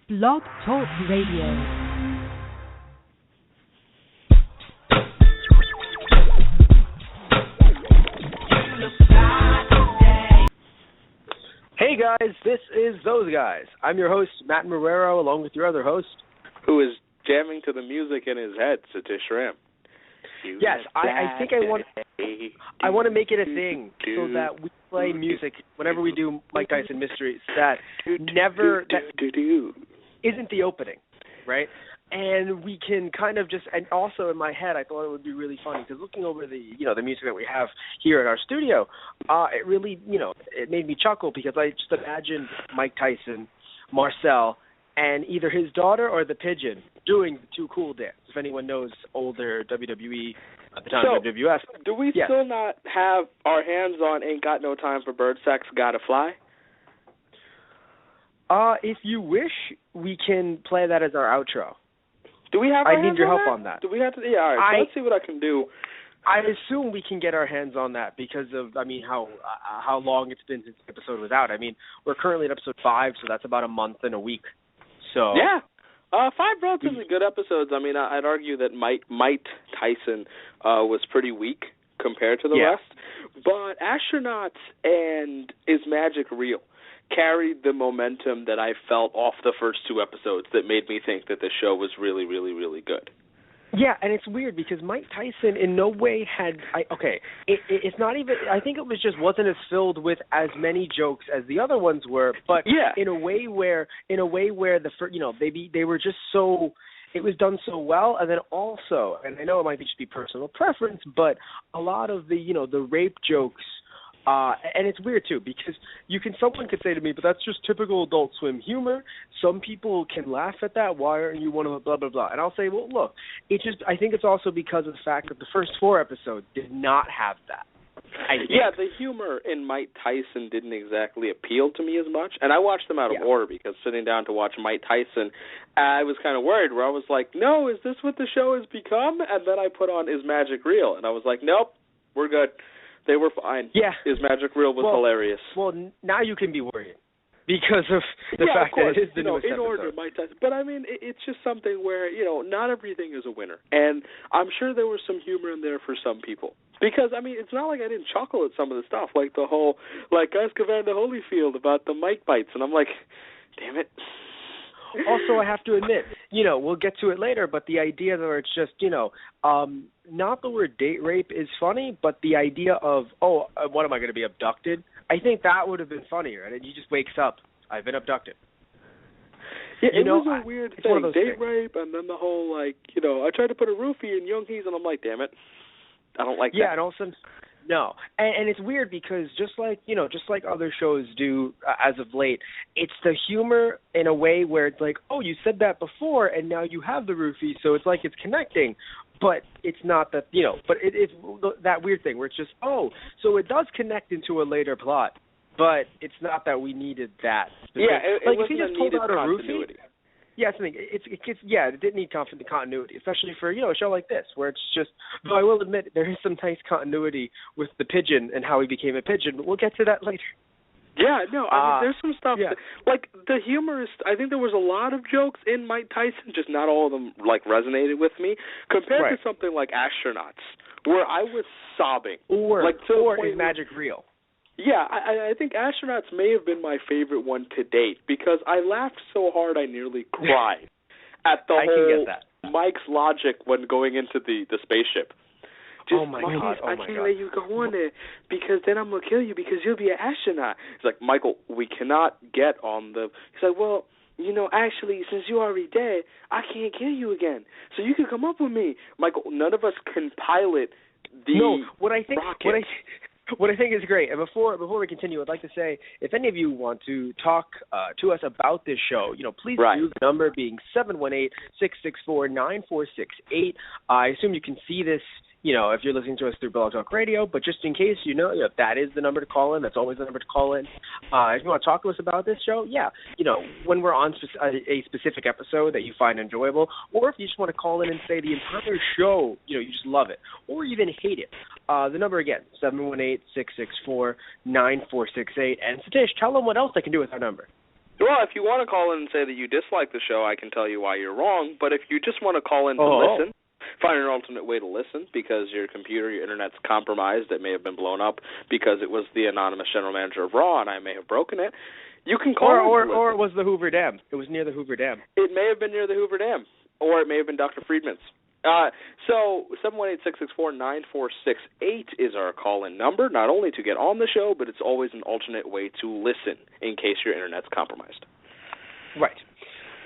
Blog Talk Radio. Hey guys, this is Those Guys. I'm your host, Matt Marrero, along with your other host, who is jamming to the music in his head, Satish Ram. Yes, I think I want to make it a thing so that we play music whenever we do Mike Tyson Mysteries that isn't the opening, right? And we can kind of just, and also in my head, I thought it would be really funny because looking over the music that we have here at our studio, it really, it made me chuckle because I just imagined Mike Tyson, Marcel, and either his daughter or the pigeon doing the Too Cool dance. If anyone knows older WWE at the time of WWF. Do we still not have our hands on Ain't Got No Time for Bird Sex, Gotta Fly? If you wish, we can play that as our outro. Do we have? I need your help on that. Do we have to? Yeah, all right. So let's see what I can do. I assume we can get our hands on that because of, how long it's been since the episode was out. We're currently at episode 5, so that's about a month and a week. So yeah, 5 relatively good episodes. I'd argue that Mike Tyson was pretty weak compared to the rest, but Astronauts and Is Magic Real carried the momentum that I felt off the first 2 episodes that made me think that the show was really, really, really good. Yeah, and it's weird because Mike Tyson in no way had it's not even, I think it was just wasn't as filled with as many jokes as the other ones were, but in a way where they were just so, it was done so well. And then also, and I know it might just be personal preference, but a lot of the rape jokes, and it's weird too because someone could say to me, but that's just typical Adult Swim humor. Some people can laugh at that. Why aren't you one of them? Blah blah blah. And I'll say, well, look, I think it's also because of the fact that the first 4 episodes did not have that. The humor in Mike Tyson didn't exactly appeal to me as much, and I watched them out of order because sitting down to watch Mike Tyson, I was kind of worried. Where I was like, no, is this what the show has become? And then I put on Is Magic Real, and I was like, nope, we're good. They were fine. Yeah. His Magic Reel was hilarious. Well, now you can be worried because of the fact that it is the newest episode. Order, Mike Tyson. But, it's just something where, not everything is a winner. And I'm sure there was some humor in there for some people. Because, it's not like I didn't chuckle at some of the stuff, like the whole, Evander Holyfield about the mic bites. And I'm like, damn it. Also, I have to admit, we'll get to it later, but the idea that it's just, not the word date rape is funny, but the idea of, what am I going to be abducted? I think that would have been funnier. And he just wakes up, I've been abducted. Yeah, it was a weird thing, date rape, and then the whole, I tried to put a roofie in Young Hees, and I'm like, damn it, I don't like that. Yeah, and also, no, and it's weird because just like other shows do as of late, it's the humor in a way where it's like, oh, you said that before, and now you have the roofie, so it's like it's connecting, but it's not that, but it's that weird thing where it's just, oh, so it does connect into a later plot, but it's not that we needed that. Yeah, it if he just pulled out a continuity. roofie. Yeah, it didn't need continuity, especially for, a show like this, where it's just, though I will admit, there is some nice continuity with the pigeon and how he became a pigeon, but we'll get to that later. Yeah, no, there's some stuff, the humor is, I think there was a lot of jokes in Mike Tyson, just not all of them, resonated with me, compared to something like Astronauts, where I was sobbing. Or Is Magic Real? Yeah, I think Astronauts may have been my favorite one to date because I laughed so hard I nearly cried at the whole Mike's logic when going into the spaceship. Just, I can't let you go on there because then I'm going to kill you because you'll be an astronaut. He's like, Michael, we cannot get on the... He's like, well, actually, since you're already dead, I can't kill you again. So you can come up with me. Michael, none of us can pilot the rocket. What I think is great, and before we continue, I'd like to say, if any of you want to talk to us about this show, please do, the number being 718-664-9468. I assume you can see this, if you're listening to us through Blog Talk Radio, but just in case, that is the number to call in. That's always the number to call in. If you want to talk to us about this show, when we're on a specific episode that you find enjoyable, or if you just want to call in and say the entire show, you just love it, or even hate it. The number again, 718-664-9468. And Satish, tell them what else they can do with our number. Well, if you want to call in and say that you dislike the show, I can tell you why you're wrong. But if you just want to call in to listen, find an alternate way to listen because your computer, your internet's compromised, it may have been blown up because it was the anonymous general manager of Raw and I may have broken it, you can call or it was the Hoover Dam. It was near the Hoover Dam. It may have been near the Hoover Dam, or it may have been Dr. Friedman's. So 718-664-9468 is our call-in number, not only to get on the show, but it's always an alternate way to listen in case your internet's compromised. Right.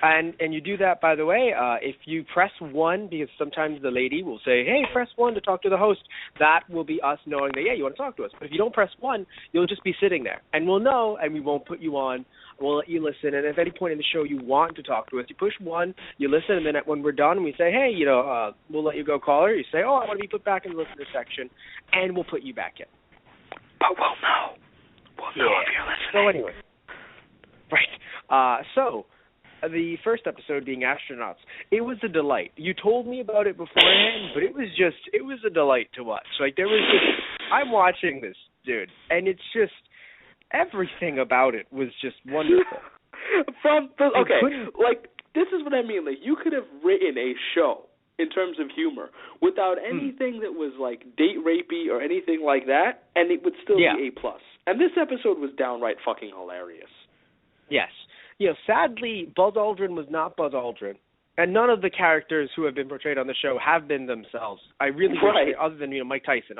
And you do that, by the way, if you press 1, because sometimes the lady will say, hey, press 1 to talk to the host. That will be us knowing that, yeah, you want to talk to us. But if you don't press 1, you'll just be sitting there. And we'll know, and we won't put you on. We'll let you listen. And if at any point in the show you want to talk to us, you push 1, you listen, and then when we're done, we say, hey, we'll let you go, caller. You say, I want to be put back in the listener section, and we'll put you back in. But we'll know. We'll know if you're listening. So anyway. Right. So the first episode being Astronauts, it was a delight. You told me about it beforehand, but it was a delight to watch. Like, I'm watching this, dude, and it's just, everything about it was just wonderful. This is what I mean. Like, you could have written a show in terms of humor without anything that was, like, date rapey or anything like that, and it would still be A+. And this episode was downright fucking hilarious. Yes. Sadly, Buzz Aldrin was not Buzz Aldrin, and none of the characters who have been portrayed on the show have been themselves. I really wish, other than Mike Tyson.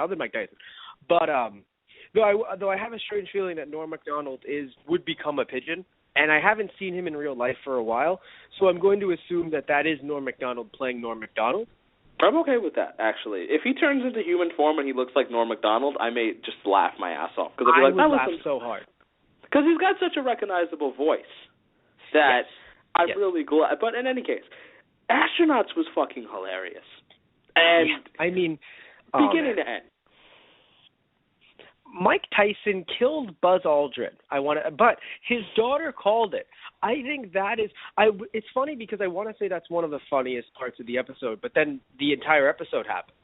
But though I have a strange feeling that Norm Macdonald would become a pigeon, and I haven't seen him in real life for a while, so I'm going to assume that is Norm Macdonald playing Norm Macdonald. I'm okay with that, actually. If he turns into human form and he looks like Norm Macdonald, I may just laugh my ass off. I would laugh so hard. Because he's got such a recognizable voice that I'm really glad. But in any case, Astronauts was fucking hilarious. And beginning to end. Mike Tyson killed Buzz Aldrin. But his daughter called it. I think it's funny because I want to say that's one of the funniest parts of the episode, but then the entire episode happened.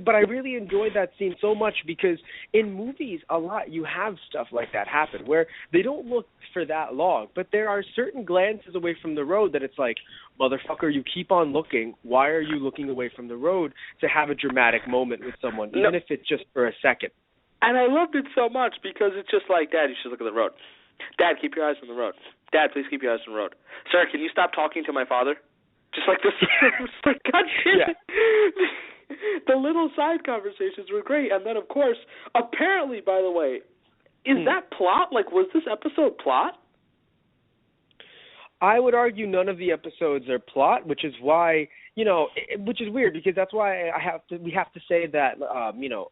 But I really enjoyed that scene so much because in movies a lot you have stuff like that happen where they don't look for that long, but there are certain glances away from the road that it's like, motherfucker, you keep on looking. Why are you looking away from the road to have a dramatic moment with someone, even if it's just for a second? And I loved it so much because it's just like, Dad, you should look at the road. Dad, keep your eyes on the road. Dad, please keep your eyes on the road. Sir, can you stop talking to my father? Just like this. It's like, God damn it. The little side conversations were great. And then, of course, apparently, by the way, is that plot? Like, was this episode plot? I would argue none of the episodes are plot, which is why, which is weird because that's why we have to say that,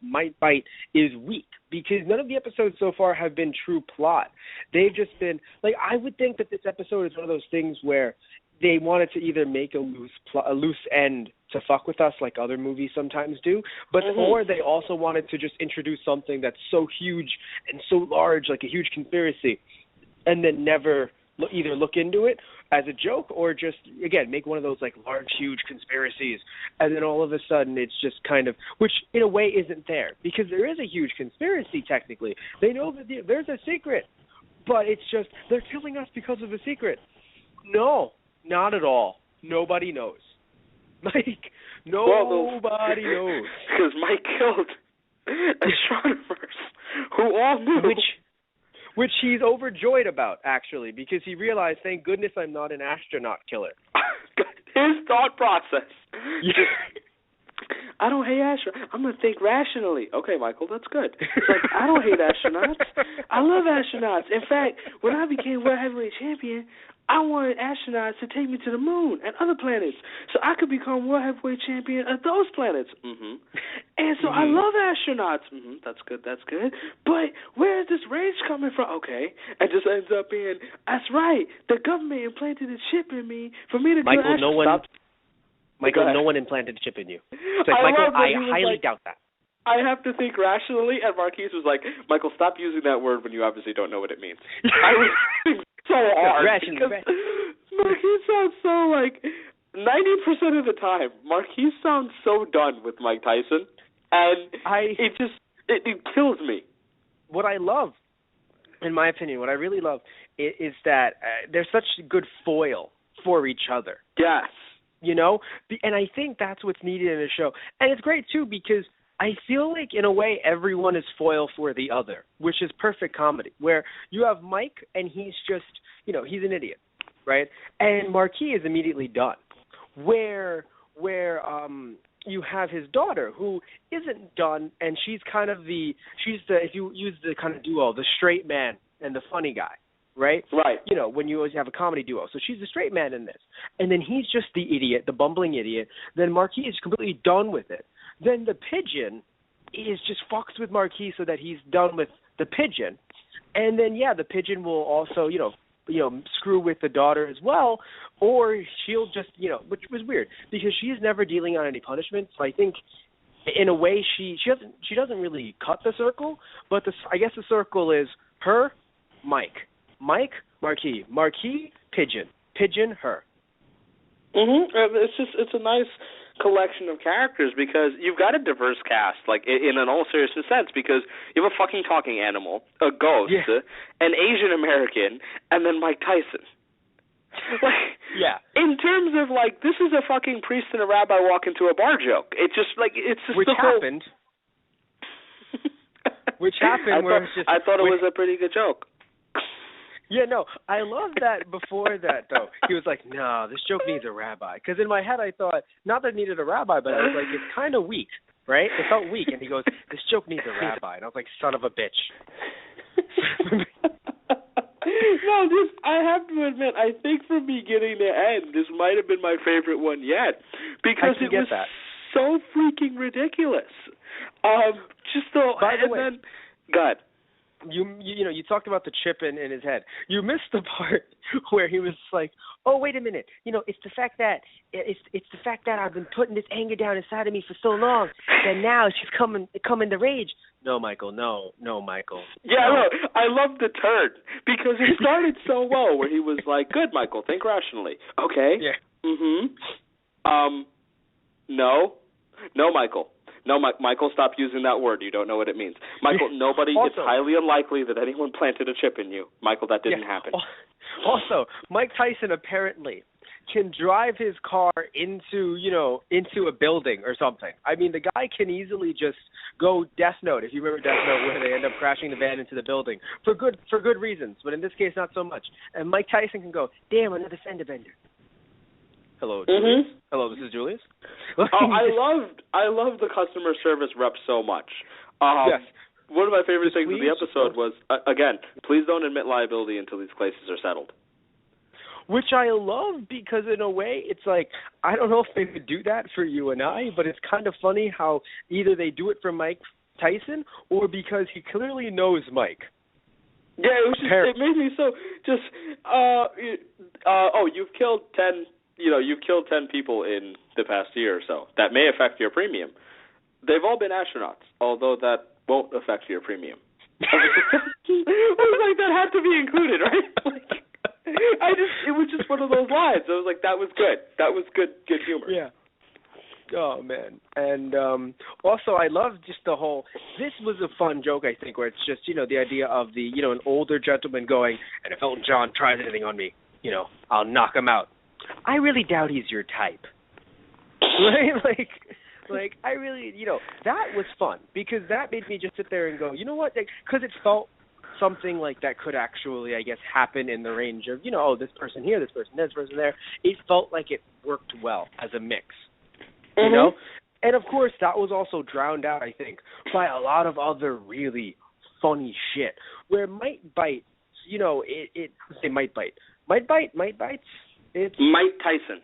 Might Bite is weak because none of the episodes so far have been true plot. They've just been, like, I would think that this episode is one of those things where they wanted to either make a loose end to fuck with us like other movies sometimes do, but or they also wanted to just introduce something that's so huge and so large, like a huge conspiracy, and then never either look into it as a joke or just, again, make one of those like large, huge conspiracies, and then all of a sudden it's just kind of, which in a way isn't there, because there is a huge conspiracy technically. They know that there's a secret, but it's just, they're killing us because of a secret. No, not at all. Nobody knows. Nobody knows. Because Mike killed astronomers who all knew. Which he's overjoyed about, actually, because he realized, thank goodness I'm not an astronaut killer. His thought process. I don't hate astronauts. I'm going to think rationally. Okay, Michael, that's good. It's like, I don't hate astronauts. I love astronauts. In fact, when I became World Heavyweight Champion, I wanted astronauts to take me to the moon and other planets so I could become World Heavyweight Champion of those planets. And so I love astronauts. That's good. But where is this rage coming from? Okay. It just ends up being, that's right, the government implanted a chip in me for me to do astronauts. Michael, no one implanted a chip in you. It's like, Michael, I highly doubt that. I have to think rationally, and Marquise was like, Michael, stop using that word when you obviously don't know what it means. I was thinking so hard. Marquise sounds so, like, 90% of the time, Marquise sounds so done with Mike Tyson, and it kills me. What I love, in my opinion, what I really love is that they're such good foil for each other. Yes. You know? And I think that's what's needed in a show. And it's great, too, because I feel like, in a way, everyone is foil for the other, which is perfect comedy, where you have Mike, and he's just, he's an idiot, right? And Marquis is immediately done. Where you have his daughter, who isn't done, and she's if you use the kind of duo, the straight man and the funny guy, right? Right. When you always have a comedy duo. So she's the straight man in this. And then he's just the idiot, the bumbling idiot. Then Marquis is completely done with it. Then the pigeon is just fucks with Marquis so that he's done with the pigeon. And then, the pigeon will also, screw with the daughter as well, or she'll just, which was weird because she's never dealing on any punishment. So I think, in a way, she doesn't really cut the circle, but I guess the circle is her, Mike, Marquis, pigeon, her. It's a nice collection of characters because you've got a diverse cast, like in an all seriousness sense, because you have a fucking talking animal, a ghost, an Asian American, and then Mike Tyson. In terms of this is a fucking priest and a rabbi walk into a bar joke. It's just which happened. Which happened? I thought it was a pretty good joke. Yeah, no, I love that before that, though. He was like, no, this joke needs a rabbi. Because in my head I thought, not that it needed a rabbi, but I was like, it's kind of weak, right? It felt weak. And he goes, this joke needs a rabbi. And I was like, son of a bitch. I have to admit, I think from beginning to end, this might have been my favorite one yet. Because it was so freaking ridiculous. By the way, then, go ahead. You talked about the chip in his head. You missed the part where he was like, "Oh, wait a minute. It's the fact that I've been putting this anger down inside of me for so long that now she's coming to rage." No, Michael. No, Michael. Yeah, no. I love the turn because it started so well where he was like, "Good, Michael. Think rationally." Okay. Yeah. No, Michael. No, Michael, stop using that word. You don't know what it means. Michael, it's highly unlikely that anyone planted a chip in you. Michael, that didn't happen. Also, Mike Tyson apparently can drive his car into a building or something. I mean, the guy can easily just go Death Note, if you remember Death Note, where they end up crashing the van into the building for good reasons, but in this case, not so much. And Mike Tyson can go, damn, another fender bender. Hello, Julius. Hello, this is Julius. I love the customer service rep so much. Yes. One of my favorite things of the episode was, again, please don't admit liability until these cases are settled. Which I love because, in a way, it's like, I don't know if they would do that for you and I, but it's kind of funny how either they do it for Mike Tyson or because he clearly knows Mike. Yeah, it made me so just, you've killed 10... you've killed 10 people in the past year or so. That may affect your premium. They've all been astronauts, although that won't affect your premium. I was like, that had to be included, right? It was just one of those lines. I was like, that was good. That was good humor. Yeah. Oh, man. And also, I love just the whole, this was a fun joke, I think, where it's just, the idea of an older gentleman going, and if Elton John tries anything on me, I'll knock him out. I really doubt he's your type. Right? Like, I really, that was fun because that made me just sit there and go, you know what? Because it felt something like that could actually, I guess, happen in the range of, this person here, this person there. It felt like it worked well as a mix, you know? And, of course, that was also drowned out, I think, by a lot of other really funny shit where Might Bite, Might Bites. It's Mike Tyson.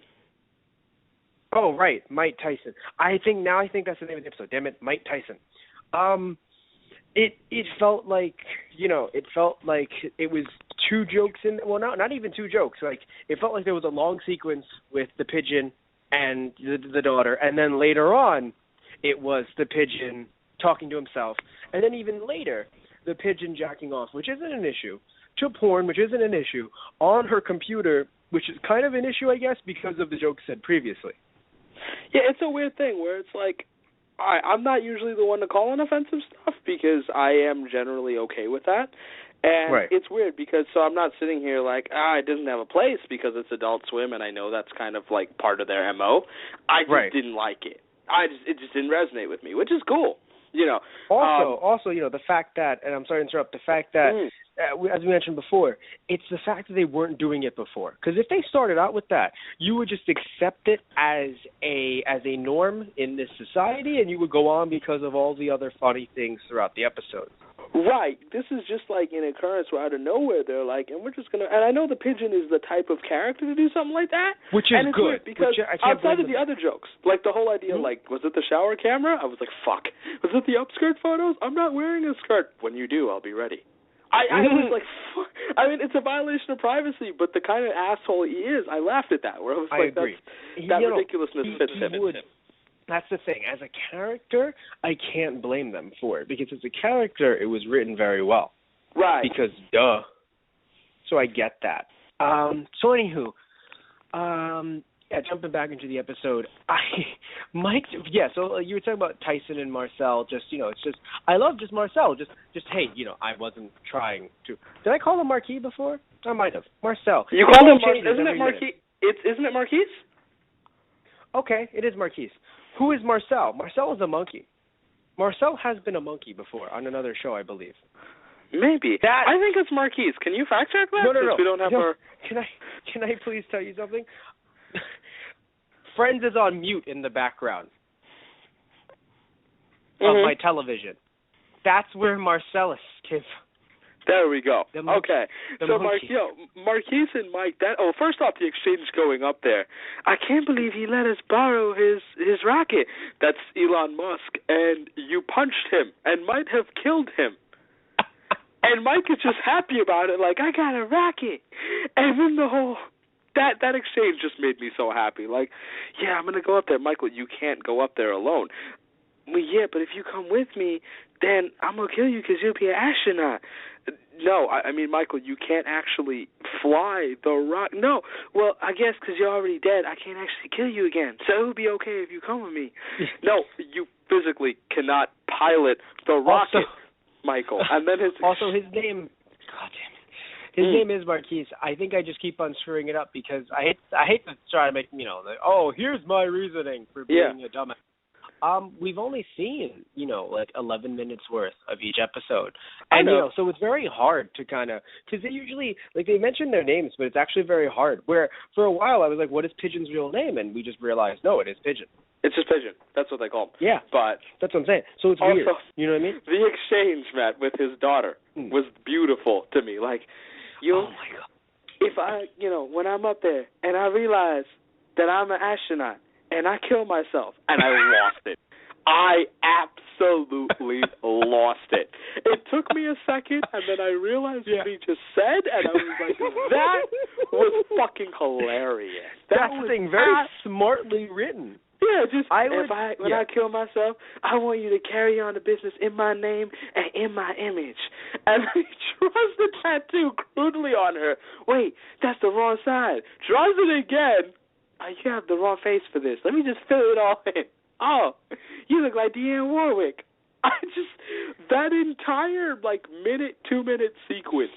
Oh, right, Mike Tyson. I think that's the name of the episode. Damn it, Mike Tyson. It felt like, it was two jokes in, well, not even two jokes. Like, it felt like there was a long sequence with the pigeon and the daughter, and then later on, it was the pigeon talking to himself, and then even later, the pigeon jacking off, which isn't an issue, to porn, which isn't an issue, on her computer, which is kind of an issue, I guess, because of the jokes said previously. Yeah, it's a weird thing where it's like, I'm not usually the one to call on offensive stuff because I am generally okay with that. And it's weird because so I'm not sitting here like, it doesn't have a place because it's Adult Swim, and I know that's kind of like part of their MO. I just didn't like it. It just didn't resonate with me, which is cool. Also, the fact that, and I'm sorry to interrupt, the fact that, as we mentioned before, it's the fact that they weren't doing it before. Because if they started out with that, you would just accept it as a norm in this society, and you would go on because of all the other funny things throughout the episode. Right. This is just like an occurrence where out of nowhere they're like, and we're just going to, and I know the pigeon is the type of character to do something like that. Which is good. Because outside of the other jokes, like the whole idea, like, was it the shower camera? I was like, fuck. Was it the upskirt photos? I'm not wearing a skirt. When you do, I'll be ready. I was like, fuck. I mean, it's a violation of privacy, but the kind of asshole he is, I laughed at that, where I was like, that ridiculousness fits him. That's the thing. As a character, I can't blame them for it because as a character, it was written very well. Right. Because, duh. So I get that. So anywho, jumping back into the episode, so you were talking about Tyson and Marcel, it's just, I love just Marcel, just hey, I wasn't trying to. Did I call him Marquis before? I might have. Marcel. You called him Marquis, isn't it Marquis? Isn't it Marquis? Okay, it is Marquis. Who is Marcel? Marcel is a monkey. Marcel has been a monkey before on another show, I believe. Maybe. I think it's Marquis. Can you fact check that? No. We don't have our... Can I please tell you something? Friends is on mute in the background of my television. That's where Marcellus came from. There we go. Okay. So, Marquis and Mike, first off, the exchange going up there. I can't believe he let us borrow his rocket. That's Elon Musk. And you punched him and might have killed him. And Mike is just happy about it, like, I got a rocket. And then the whole... That exchange just made me so happy. Like, yeah, I'm going to go up there. Michael, you can't go up there alone. Well, yeah, but if you come with me, then I'm going to kill you because you'll be an astronaut. No, I mean, Michael, you can't actually fly the rocket. No, well, I guess because you're already dead, I can't actually kill you again. So it would be okay if you come with me. No, you physically cannot pilot the rocket, Michael. And then his name, God damn it. His name is Marquis. I think I just keep on screwing it up because I hate to try to make, here's my reasoning for being a dumbass. We've only seen, 11 minutes worth of each episode. And, so it's very hard to kind of, because they usually, they mention their names, but it's actually very hard. Where for a while I was like, what is Pigeon's real name? And we just realized, no, it is Pigeon. It's just Pigeon. That's what they call him. Yeah. But that's what I'm saying. So it's weird. You know what I mean? The exchange, Matt, with his daughter was beautiful to me. Like, oh my God. If when I'm up there and I realize that I'm an astronaut and I kill myself and I lost it. I absolutely lost it. It took me a second, and then I realized what he just said, and I was like, that was fucking hilarious. That's the thing, very smartly written. Yeah, when I kill myself, I want you to carry on the business in my name and in my image. And he draws the tattoo crudely on her. Wait, that's the wrong side. Draws it again. You have the wrong face for this. Let me just fill it all in. Oh, you look like Dionne Warwick. That entire, 2-minute sequence,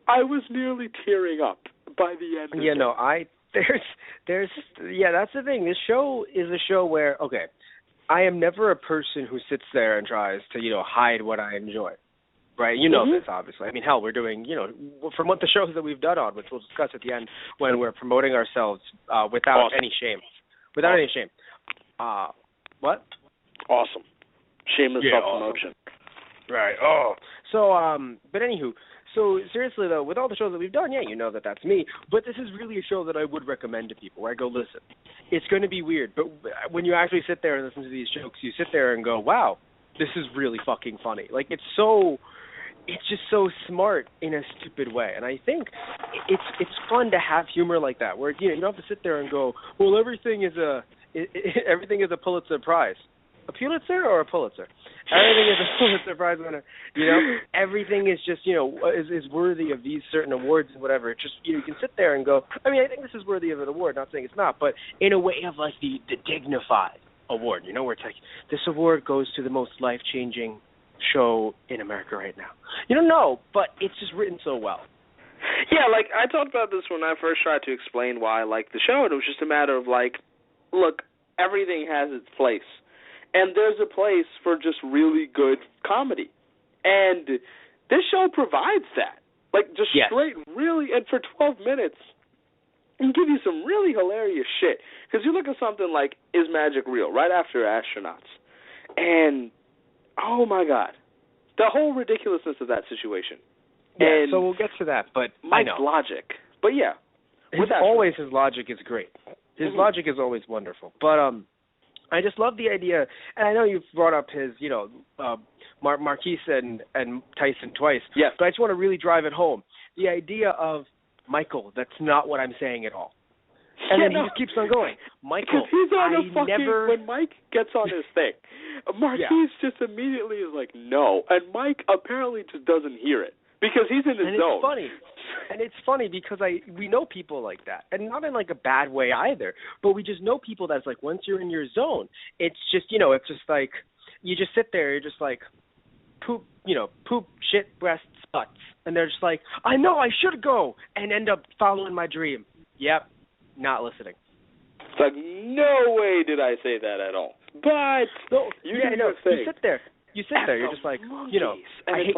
I was nearly tearing up by the end of it. That's the thing. This show is a show where, I am never a person who sits there and tries to, hide what I enjoy. Right? You know this, obviously. I mean, hell, we're doing, from what the shows that we've done on, which we'll discuss at the end, when we're promoting ourselves without any shame. Without any shame. What? Awesome. Shameless self-promotion. Awesome. Right. Oh. So, but anywho, so seriously though, with all the shows that we've done, you know that that's me. But this is really a show that I would recommend to people. Where I go, listen, it's going to be weird, but when you actually sit there and listen to these jokes, you sit there and go, wow, this is really fucking funny. It's just so smart in a stupid way. And I think it's fun to have humor like that, where you don't have to sit there and go, well, everything is a Pulitzer Prize. A Pulitzer or a Pulitzer? Everything is a Pulitzer Prize winner. Everything is just, is worthy of these certain awards and whatever. It's just, you can sit there and go, I mean, I think this is worthy of an award, not saying it's not, but in a way of the dignified award, where it's like, this award goes to the most life-changing show in America right now. You don't know, but it's just written so well. Yeah, like, I talked about this when I first tried to explain why I liked the show, and it was just a matter of, like, look, everything has its place. And there's a place for just really good comedy. And this show provides that. Like, just straight, really, and for 12 minutes, and give you some really hilarious shit. Because you look at something like Is Magic Real? Right after Astronauts. And, oh my God, the whole ridiculousness of that situation. Yeah, and so we'll get to that, but Mike's logic. But yeah. His logic is great. His logic is always wonderful. But I just love the idea, and I know you've brought up his, Marquise and Tyson twice. Yes. But I just want to really drive it home. The idea of Michael, that's not what I'm saying at all. And then he just keeps on going. Michael, he's on when Mike gets on his thing, Marquise just immediately is like, no. And Mike apparently just doesn't hear it because he's in his zone. It's funny. And it's funny because we know people like that. And not in like a bad way either. But we just know people that's like, once you're in your zone, it's just, it's just like, you just sit there, you're just like, poop, shit, breasts, butts. And they're just like, I know, I should go, and end up following my dream. Yep, not listening. It's like, no way did I say that at all. But you sit there, you're just like, I hate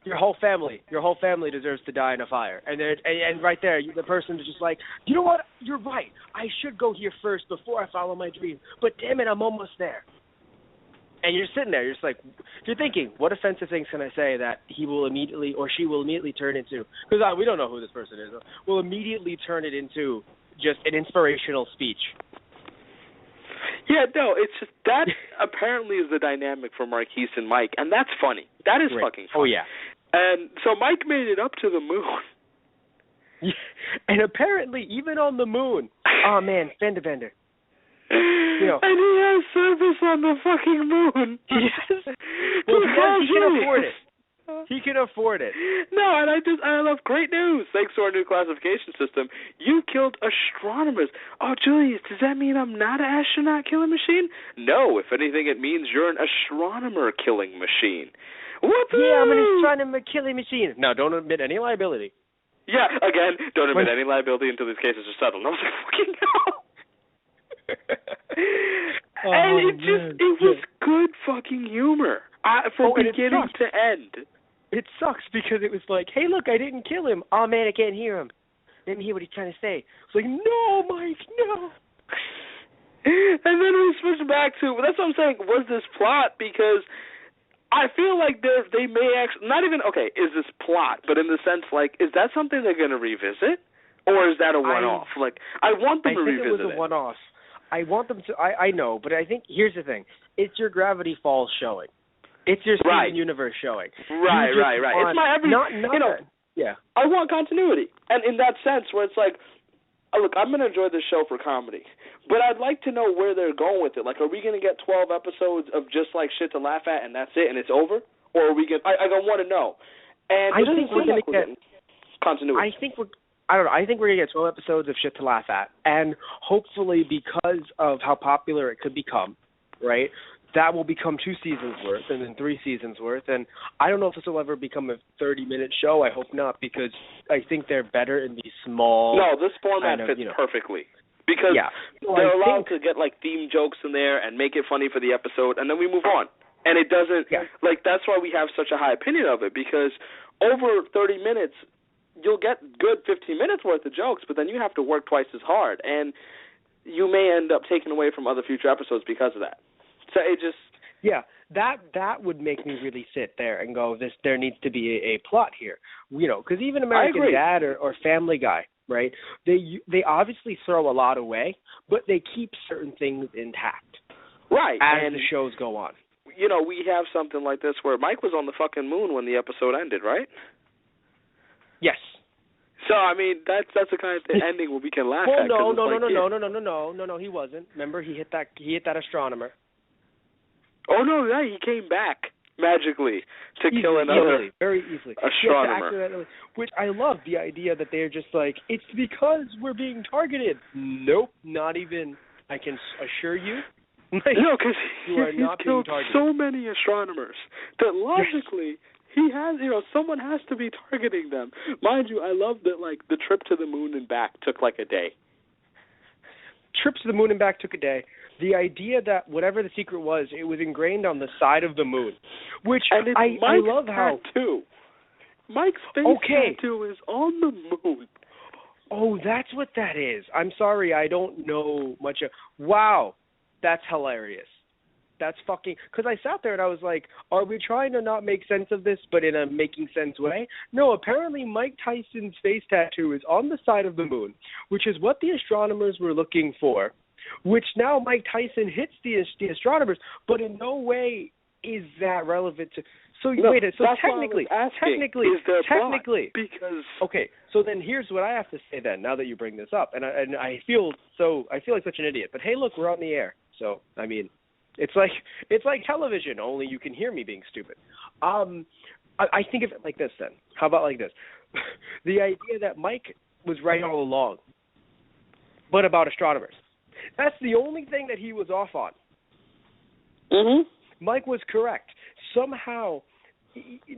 your whole family. Your whole family deserves to die in a fire. And right there, the person is just like, you know what? You're right. I should go here first before I follow my dream. But damn it, I'm almost there. And you're sitting there, you're just like, you're thinking, what offensive things can I say that he will immediately or she will immediately turn into? Because we don't know who this person is. Will immediately turn it into just an inspirational speech. Yeah, no, it's just that apparently is the dynamic for Marquise and Mike, and that's funny. That is fucking funny. Oh, yeah. And so Mike made it up to the moon. Yeah. And apparently, even on the moon, oh, man, fender bender. And he has service on the fucking moon. Yes. Well, because he can afford it. He can afford it. No, and I love great news. Thanks to our new classification system, you killed astronomers. Oh, Julius, does that mean I'm not an astronaut killing machine? No, if anything, it means you're an astronomer killing machine. Whoopee! Yeah, I'm an astronomer killing machine. No, don't admit any liability. Yeah, again, don't admit any liability until these cases are settled. I was like, fucking hell. And it was good fucking humor from beginning to end. It sucks because it was like, hey, look, I didn't kill him. Oh, man, I can't hear him. Didn't hear what he's trying to say. It's like, no, Mike, no. And then we switched back to, that's what I'm saying, was this plot? Because I feel like they may actually, not even, okay, is this plot, but in the sense, like, is that something they're going to revisit? Or is that a one-off? I want them to revisit it. I think it was a one-off. I want them to, I know, but I think, here's the thing. It's your Gravity Falls showing. It's your Steven Universe showing. Right. It's my every, I want continuity. And in that sense where it's like, look, I'm going to enjoy this show for comedy, but I'd like to know where they're going with it. Like, are we going to get 12 episodes of just like shit to laugh at and that's it and it's over? Or are we going to, I want to know. And I think we're going to get continuity. I think we're going to get 12 episodes of shit to laugh at. And hopefully because of how popular it could become, right, that will become 2 seasons worth and then 3 seasons worth. And I don't know if this will ever become a 30-minute show. I hope not, because I think they're better in these small... No, this format fits perfectly. Because they're allowed to get, like, theme jokes in there and make it funny for the episode, and then we move on. And it doesn't... Like, that's why we have such a high opinion of it, because over 30 minutes, you'll get good 15 minutes worth of jokes, but then you have to work twice as hard. And you may end up taking away from other future episodes because of that. So it just... Yeah, that would make me really sit there and go, there needs to be a plot here. Because even American Dad or Family Guy, right, they obviously throw a lot away, but they keep certain things intact. Right. As the shows go on. We have something like this where Mike was on the fucking moon when the episode ended, right? Yes. So, I mean, that's the kind of ending where we can laugh at. No, he wasn't. Remember, he hit that astronomer. Oh, no, he came back magically to kill another very easily. astronomer. Which I love the idea that they're just like, it's because we're being targeted. Nope, not even. I can assure you, No, because he's killed targeted. so many astronomers that logically he has, someone has to be targeting them. Mind you, I love that, like, the trip to the moon and back took like a day. Trips to the moon and back took a day. The idea that whatever the secret was, it was ingrained on the side of the moon, which and it's I love how. Tattoo. Mike's face tattoo is on the moon. Oh, that's what that is. I'm sorry, I don't know much. Wow, that's hilarious. That's fucking... Because I sat there and I was like, are we trying to not make sense of this, but in a making sense way? No, apparently Mike Tyson's face tattoo is on the side of the moon, which is what the astronomers were looking for, which now Mike Tyson hits the astronomers, but in no way is that relevant to... So wait, so technically, because okay. So then here's what I have to say then. Now that you bring this up, and I feel like such an idiot. But hey, look, we're on the air. So I mean, it's like television. Only you can hear me being stupid. I think of it like this then. How about like this? The idea that Mike was right all along, but about astronomers. That's the only thing that he was off on. Mm-hmm. Mike was correct. Somehow,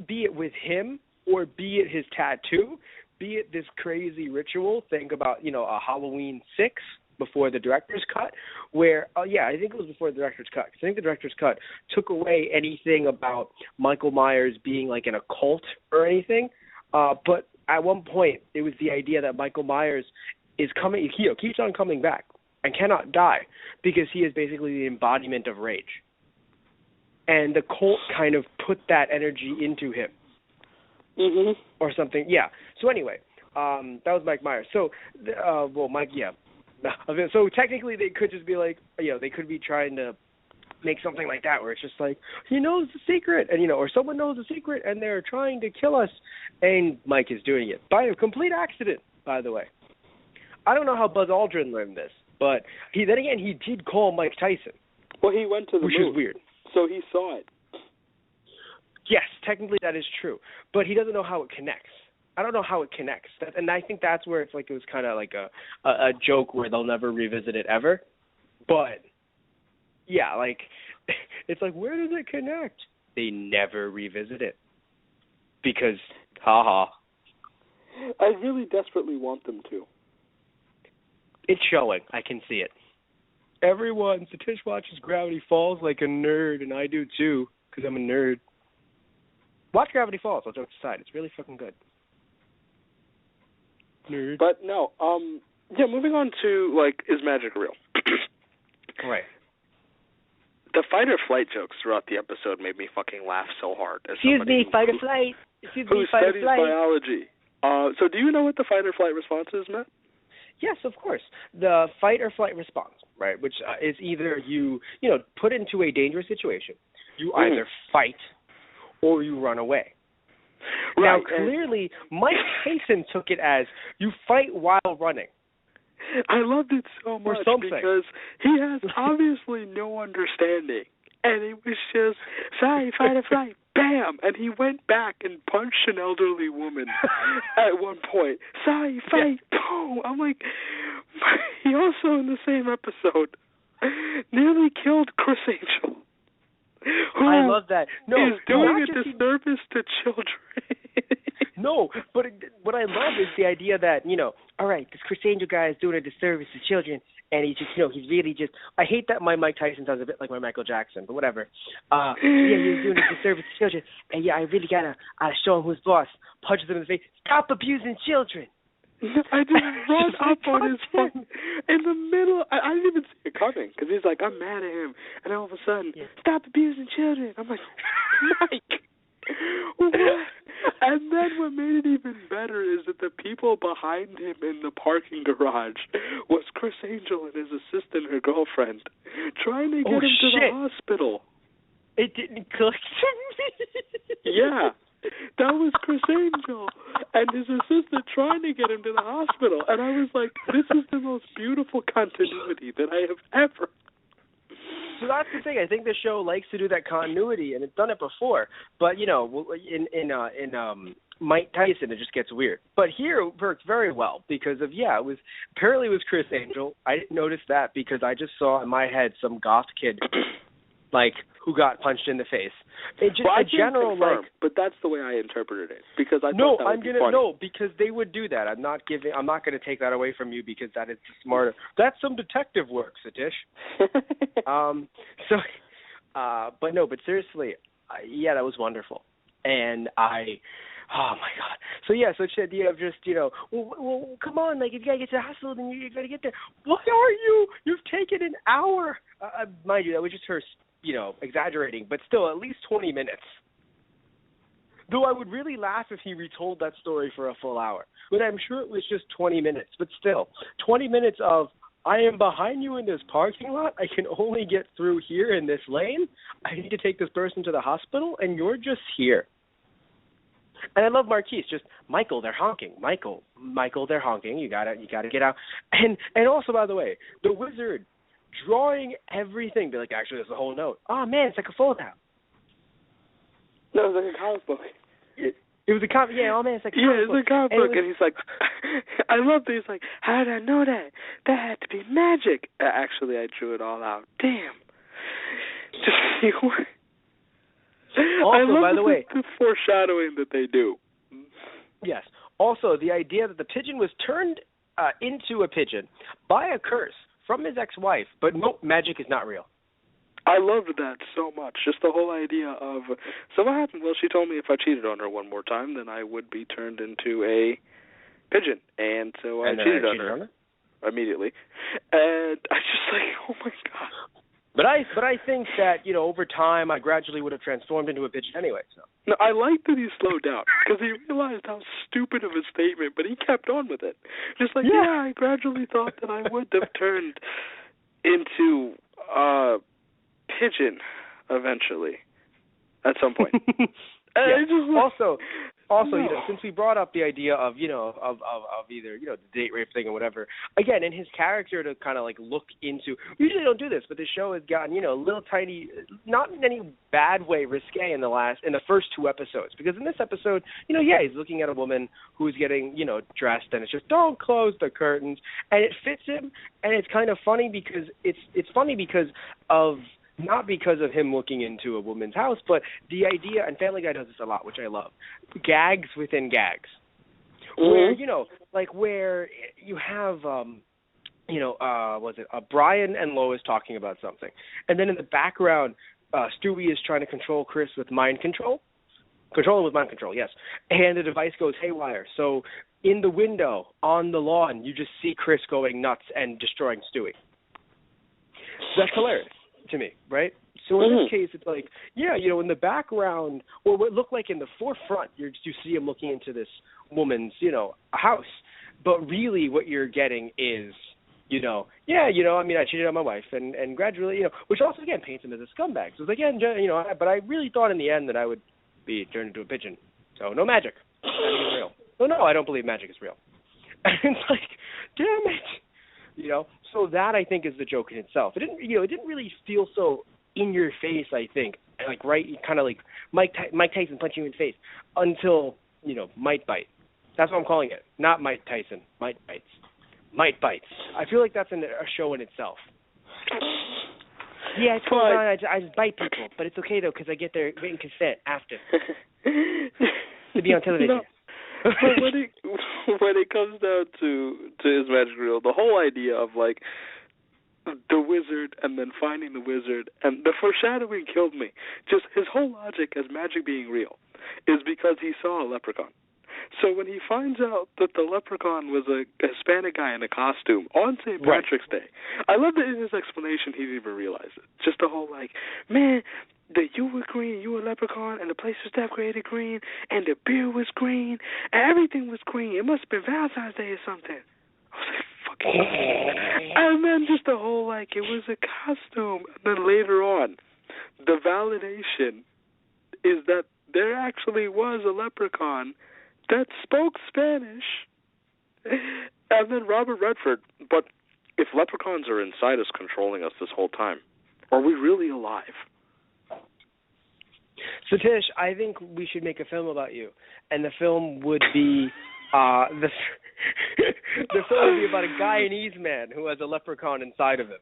be it with him or be it his tattoo, be it this crazy ritual, think about, a Halloween 6 before the director's cut, where, I think it was before the director's cut. I think the director's cut took away anything about Michael Myers being like in a cult or anything. But at one point, it was the idea that Michael Myers is coming, keeps on coming back and cannot die because he is basically the embodiment of rage. And the cult kind of put that energy into him. Mm-hmm. Or something. Yeah. So anyway, that was Mike Myers. So, Mike, yeah. So technically they could just be like, they could be trying to make something like that where it's just like, he knows the secret, and, or someone knows the secret, and they're trying to kill us, and Mike is doing it. By a complete accident, by the way. I don't know how Buzz Aldrin learned this, but he did call Mike Tyson. Well, he went to the moon. Which is weird. So he saw it. Yes, technically that is true. But he doesn't know how it connects. I don't know how it connects. And I think that's where it's like it was kind of like a joke where they'll never revisit it ever. But, yeah, like, it's like, where does it connect? They never revisit it. Because, haha. I really desperately want them to. It's showing. I can see it. Everyone, Satish watches Gravity Falls like a nerd, and I do too, because I'm a nerd. Watch Gravity Falls. I'll joke aside. It's really fucking good. Nerd. But no, moving on to, like, is magic real? Right. The fight or flight jokes throughout the episode made me fucking laugh so hard. Excuse me, fight or flight. Who studies biology. So do you know what the fight or flight response is, Matt? Yes, of course. The fight or flight response, right, which is either you put into a dangerous situation, you either fight or you run away. Right. Now, clearly, Mike Tyson took it as you fight while running. I loved it so much because he has obviously no understanding. And it was just, sorry, fight or flight, bam! And he went back and punched an elderly woman at one point. Sorry, fight, boom! I'm like, he also in the same episode nearly killed Chris Angel. I love that. No, is doing a disservice to children. No, but what I love is the idea that, all right, this Chris Angel guy is doing a disservice to children, and he's just, he's really just, I hate that my Mike Tyson sounds a bit like my Michael Jackson, but whatever. He's doing a disservice to children, and I really gotta show him who's boss. Punches him in the face. Stop abusing children. I just run up on his phone in the middle. I didn't even see it coming because he's like, I'm mad at him, and all of a sudden, stop abusing children. I'm like, Mike, what? And then what made it even better is that the people behind him in the parking garage was Chris Angel and his assistant, her girlfriend, trying to get him to the hospital. It didn't click to me. Yeah. That was Chris Angel and his assistant trying to get him to the hospital. And I was like, this is the most beautiful continuity that I have ever. So that's the thing. I think the show likes to do that continuity, and it's done it before. But in Mike Tyson, it just gets weird. But here it works very well because of apparently it was Chris Angel. I didn't notice that because I just saw in my head some goth kid who got punched in the face. It just I can't confirm, but that's the way I interpreted it because I thought that would be funny. No, because they would do that. I'm not going to take that away from you because that is smarter. That's some detective work, Satish. But seriously, that was wonderful, and oh my God! So such the idea of just well, come on, you gotta get to the hospital, then you gotta get there. Why are you? You've taken an hour. Mind you, that was just her. Exaggerating, but still at least 20 minutes. Though I would really laugh if he retold that story for a full hour. But I'm sure it was just 20 minutes. But still, 20 minutes of, I am behind you in this parking lot. I can only get through here in this lane. I need to take this person to the hospital, and you're just here. And I love Marquise. Just, Michael, they're honking. Michael, they're honking. You gotta get out. And also, by the way, the wizard drawing everything. Be like, actually, there's a whole note. Oh, man, it's like a fold-out. No, it was like a comic book. It was a comic, oh, man, it's like a comic book. It's a comic book, and he's like, I love that. He's like, how did I know that? That had to be magic. Actually, I drew it all out. Damn. Also, by the way, the foreshadowing that they do. Yes. Also, the idea that the pigeon was turned into a pigeon by a curse from his ex-wife, but no, magic is not real. I loved that so much. Just the whole idea of, so what happened? Well, she told me if I cheated on her one more time, then I would be turned into a pigeon. And so I cheated on her immediately. And I just oh my God. But I think that, over time I gradually would have transformed into a pigeon anyway. So. No, I like that he slowed down because he realized how stupid of a statement, but he kept on with it. Just I gradually thought that I would have turned into a pigeon evenily at some point. Also, since we brought up the idea of, of either, the date rape thing or whatever, again, in his character to kind of look into, we usually don't do this, but the show has gotten, a little tiny, not in any bad way, risque in the first two episodes. Because in this episode, he's looking at a woman who's getting, dressed, and it's just, don't close the curtains. And it fits him, and it's kind of funny because it's funny because of, not because of him looking into a woman's house, but the idea, and Family Guy does this a lot, which I love, gags within gags. Mm-hmm. Where you have, Brian and Lois talking about something. And then in the background, Stewie is trying to control Chris with mind control. Control him with mind control, yes. And the device goes haywire. So in the window, on the lawn, you just see Chris going nuts and destroying Stewie. That's hilarious to me, right? So in this case, it's in the background, or what looked like in the forefront, you see him looking into this woman's, house. But really what you're getting is, I cheated on my wife, and gradually, which also, again, paints him as a scumbag. So it's but I really thought in the end that I would be turned into a pigeon. So no magic. Magic is real. No, I don't believe magic is real. And it's damn it. So that I think is the joke in itself. It didn't really feel so in your face. I think right, kind of like Mike Tyson punching you in the face until Might Bite. That's what I'm calling it. Not Mike Tyson. Might Bites. Might Bites. I feel like that's a show in itself. Yeah, it's going on. I just bite people, but it's okay though because I get their written consent after to be on television. No. But when it comes down to his magic reel, the whole idea of the wizard and then finding the wizard and the foreshadowing killed me. Just his whole logic as magic being real is because he saw a leprechaun. So when he finds out that the leprechaun was a Hispanic guy in a costume on St. Patrick's Day, I love that in his explanation he didn't even realize it. Just the whole man, that you were green, you were a leprechaun, and the place was decorated green, and the beer was green, and everything was green. It must have been Valentine's Day or something. I was fucking. And then just the whole it was a costume. And then later on, the validation is that there actually was a leprechaun that spoke Spanish. And then Robert Redford. But if leprechauns are inside us controlling us this whole time, Are we really alive? So, Tish, I think we should make a film about you, and the film would be the film would be about a Guyanese man who has a leprechaun inside of him.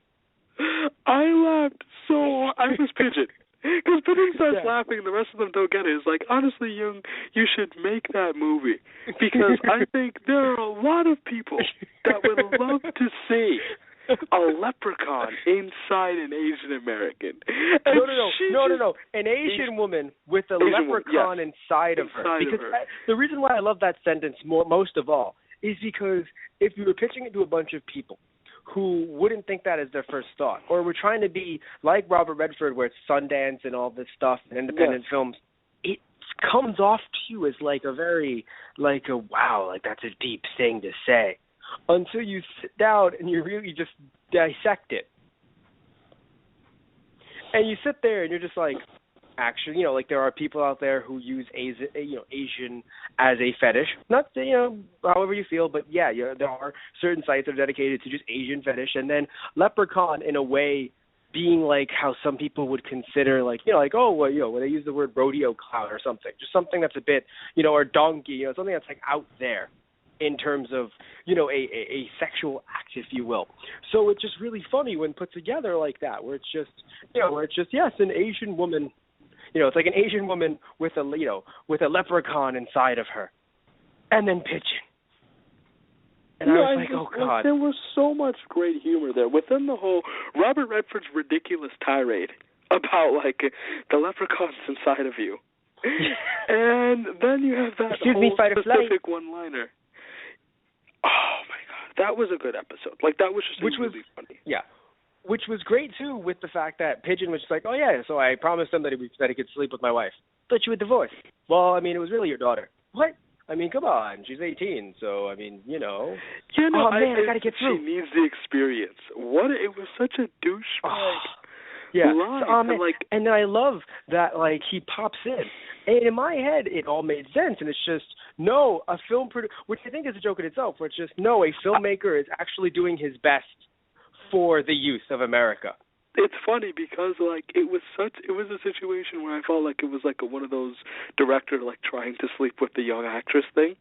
I laughed so hard. I was Pigeon. Because Pigeon starts laughing, and the rest of them don't get it. It's like, honestly, Young, you should make that movie. Because I think there are a lot of people that would love to see a leprechaun inside an Asian American. No. An Asian woman with a leprechaun inside of her. Because the reason why I love that sentence most of all is because if you were pitching it to a bunch of people who wouldn't think that as their first thought, or we're trying to be like Robert Redford, where it's Sundance and all this stuff and independent films, it comes off to you as like a very, like a wow, like that's a deep thing to say, until you sit down and you really just dissect it. And you sit there and you're just like, actually, like there are people out there who use Asian as a fetish. Not, however you feel, but yeah, there are certain sites that are dedicated to just Asian fetish. And then leprechaun, in a way, being like how some people would consider, like, when they use the word rodeo clown or something, just something that's a bit, or donkey, something that's like out there in terms of, a sexual act, if you will. So it's just really funny when put together like that, where it's just, yes, an Asian woman. It's like an Asian woman with a leprechaun inside of her, and then Pigeon. And I was like, oh God. There was so much great humor there within the whole Robert Redford's ridiculous tirade about like the leprechauns inside of you, and then you have that whole specific one-liner. Oh my God, that was a good episode. Like that was just really funny. Yeah. Which was great, too, with the fact that Pigeon was just like, oh, yeah, so I promised him that he could sleep with my wife. Thought you were divorced. Well, I mean, it was really your daughter. What? I mean, come on. She's 18, so, I mean, Yeah, no, oh, man, I got to get through. She needs the experience. It was such a douchebag. Yeah. Line. And then I love that, like, he pops in. And in my head, it all made sense. And it's just, no, a film producer, which I think is a joke in itself, where it's just, no, a filmmaker is actually doing his best for the youth of America. It's funny because it was a situation where I felt like it was like one of those director like trying to sleep with the young actress thing.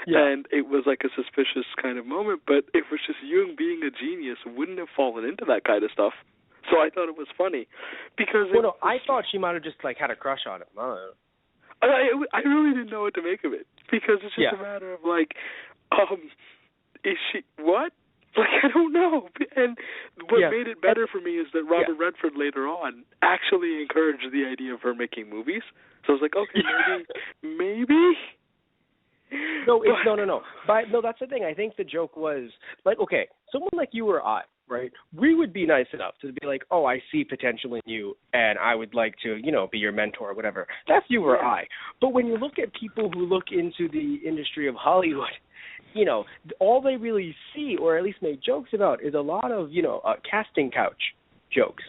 Yeah. And it was like a suspicious kind of moment, but it was just Jung being a genius wouldn't have fallen into that kind of stuff. So I thought it was funny because I thought she might have just like had a crush on him. I really didn't know what to make of it because it's just a matter of like, is she what? Like, I don't know. And what made it better for me is that Robert Redford later on actually encouraged the idea of her making movies. So I was like, okay, maybe. No. But no, that's the thing. I think the joke was, like, okay, someone like you or I, right, we would be nice enough to be like, oh, I see potential in you, and I would like to, be your mentor or whatever. That's you or I. But when you look at people who look into the industry of Hollywood, all they really see, or at least make jokes about, is a lot of, casting couch jokes.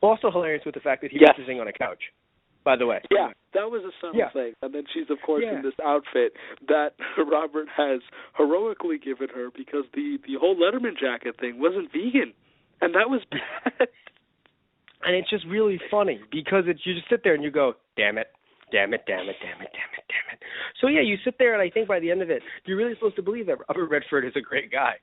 Also hilarious with the fact that he was sitting on a couch, by the way. Yeah, that was a subtle thing. And then she's, of course, in this outfit that Robert has heroically given her because the whole Letterman jacket thing wasn't vegan. And that was bad. And it's just really funny because you just sit there and you go, damn it. So, yeah, you sit there, and I think by the end of it, you're really supposed to believe that Robert Redford is a great guy.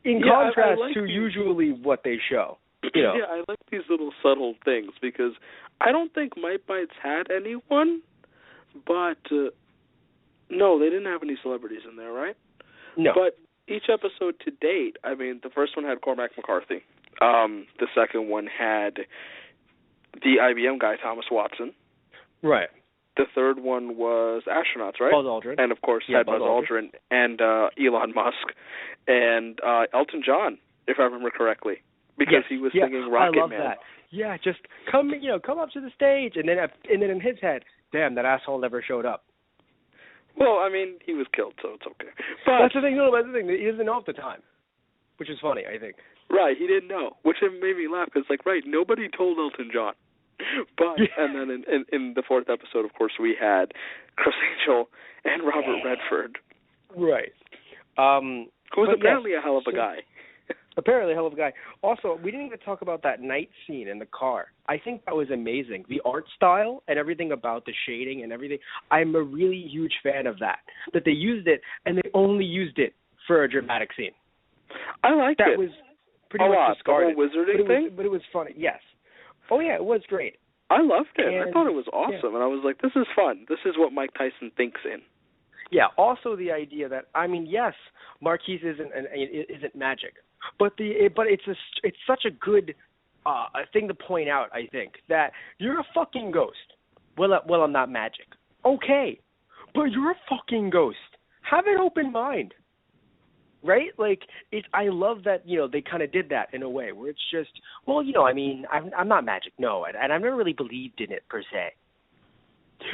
In contrast to usually what they show. Yeah, I like these little subtle things because I don't think Might Bites had anyone, but no, they didn't have any celebrities in there, right? No. But each episode to date, I mean, the first one had Cormac McCarthy. The second one had the IBM guy, Thomas Watson. Right. The third one was astronauts, right? Buzz Aldrin. And, of course, had Buzz Aldrin and Elon Musk and Elton John, if I remember correctly, because he was singing Rocket Man. I love that. Yeah, just come up to the stage, and then in his head, damn, that asshole never showed up. Well, I mean, he was killed, so it's okay. But that's the thing. No, that's the thing. He doesn't know at the time, which is funny, I think. Right, he didn't know, which made me laugh because, nobody told Elton John. But and then in the fourth episode, of course, we had Chris Angel and Robert Redford. Right. Who was apparently a hell of a guy. Apparently a hell of a guy. Also, we didn't even talk about that night scene in the car. I think that was amazing. The art style and everything about the shading and everything. I'm a really huge fan of that. That they used it, and they only used it for a dramatic scene. I liked it. That was pretty much discarded. The whole wizarding thing? But it was funny, yes. Oh, yeah, it was great. I loved it. And, I thought it was awesome, and I was like, this is fun. This is what Mike Tyson thinks in. Yeah, also the idea that, I mean, yes, Marquise isn't magic, but it's such a good thing to point out, I think, that you're a fucking ghost. Well, I'm not magic. Okay, but you're a fucking ghost. Have an open mind. Right? Like, I love that, they kind of did that in a way where it's just, well, I mean, I'm not magic, no, and I've never really believed in it per se.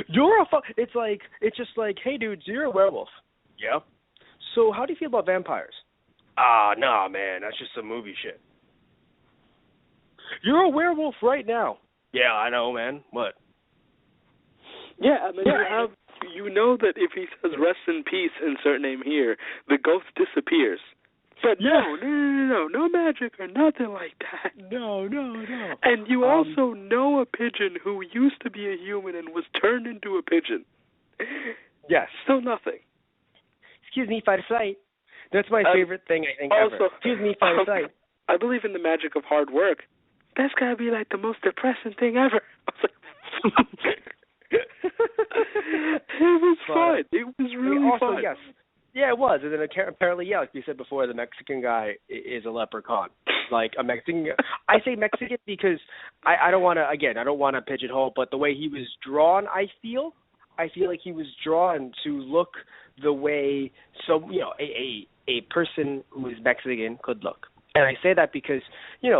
It's just like, hey, dudes, you're a werewolf. Yeah. So how do you feel about vampires? Nah, man, that's just some movie shit. You're a werewolf right now. Yeah, I know, man. What? Yeah, I mean, you know that if he says rest in peace, insert name here, the ghost disappears. But no magic or nothing like that. No. And you also know a pigeon who used to be a human and was turned into a pigeon. Yes. Still nothing. Excuse me, fight or flight. That's my favorite thing, I think, also, ever. Excuse me, fight or flight. I believe in the magic of hard work. That's got to be like the most depressing thing ever. I was like, it was fun. It was really fun. Yes. Yeah, it was. And then apparently, yeah, like you said before, the Mexican guy is a leprechaun. Like a Mexican. I say Mexican because I don't want to pigeonhole, but the way he was drawn, I feel like he was drawn to look the way a person who is Mexican could look. And I say that because,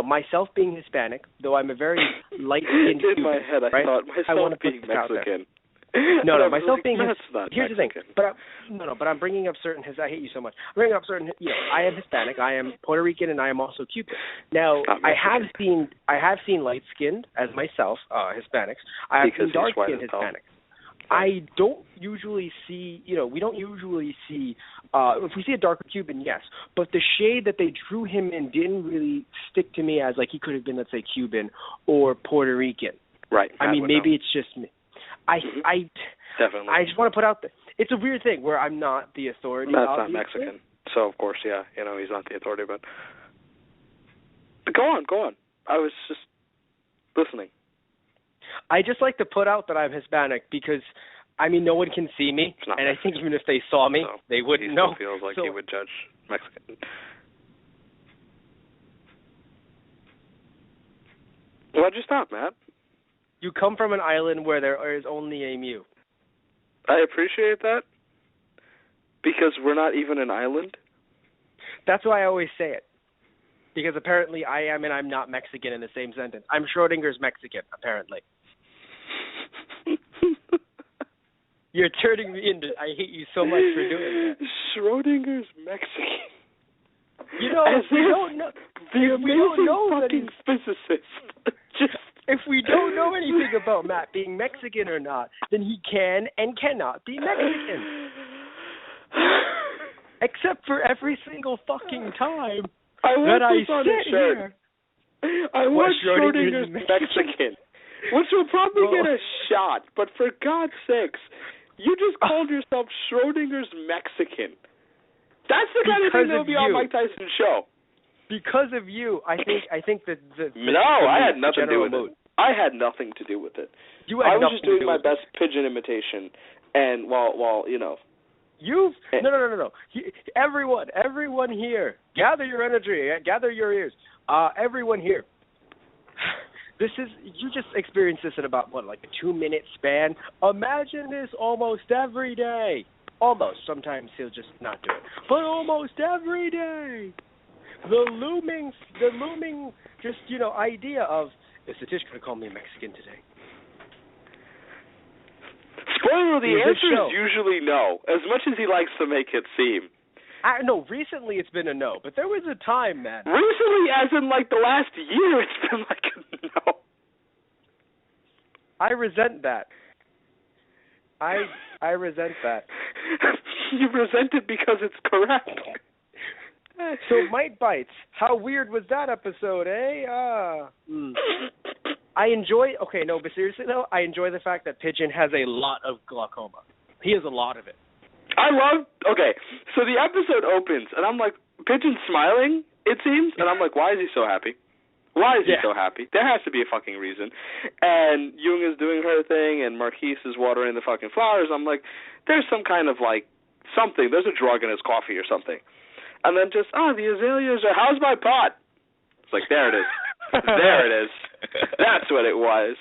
myself being Hispanic, though I'm a very light-skinned Cuban, in my head, I thought myself being Mexican. No, myself being here's the thing, but I'm bringing up certain. I hate you so much. I'm bringing up certain. I am Hispanic, I am Puerto Rican, and I am also Cuban. Now, I have seen light-skinned as myself, Hispanics. I have seen dark-skinned Hispanics. I don't usually see, we don't usually see, if we see a darker Cuban, yes, but the shade that they drew him in didn't really stick to me as like he could have been, let's say, Cuban or Puerto Rican. Right. I mean, maybe it's just me. Definitely. I just want to put out it's a weird thing where I'm not the authority. That's not Mexican. So, of course, yeah, he's not the authority, but go on. I was just listening. I just like to put out that I'm Hispanic because, I mean, no one can see me, and I think even if they saw me, they wouldn't know. He still feels like he would judge Mexican. Why'd you stop, Matt? You come from an island where there is only a Mew. I appreciate that, because we're not even an island. That's why I always say it. Because apparently I am and I'm not Mexican in the same sentence. I'm Schrodinger's Mexican, apparently. You're turning me into... I hate you so much for doing that. Schrodinger's Mexican. If we don't know... The amazing fucking physicist. If we don't know anything about Matt being Mexican or not, then he can and cannot be Mexican. Except for every single fucking time that I sit here. I want Schrodinger's Mexican. Which will probably get a shot, but for God's sakes, you just called yourself Schrodinger's Mexican. That's the kind of thing that will be on Mike Tyson's show. Because of you, I think that I had nothing to do with it. I had nothing to do with it. I was just doing my best pigeon imitation, and while You've no. Everyone here, gather your energy, gather your ears. Everyone here. You just experienced this in about like a 2-minute span. Imagine this almost every day. Almost. Sometimes he'll just not do it, but almost every day. The looming, just idea of is Satish going to call me Mexican today? Spoiler: the answer is usually no. As much as he likes to make it seem. No, recently it's been a no, but there was a time, man. Recently, as in like the last year, it's been like a no. I resent that. I resent that. You resent it because it's correct. So Mite Bites, how weird was that episode, eh? I enjoy, okay, no, but seriously though, I enjoy the fact that Pigeon has a lot of glaucoma. He has a lot of it. Okay, so the episode opens, and I'm like, Pigeon's smiling, it seems, and I'm like, why is he so happy? Why is he so happy? There has to be a fucking reason. And Jung is doing her thing, and Marquise is watering the fucking flowers. I'm like, there's some kind of, like, something. There's a drug in his coffee or something. And then just, the azaleas are, how's my pot? It's like, there it is. There it is. That's what it was.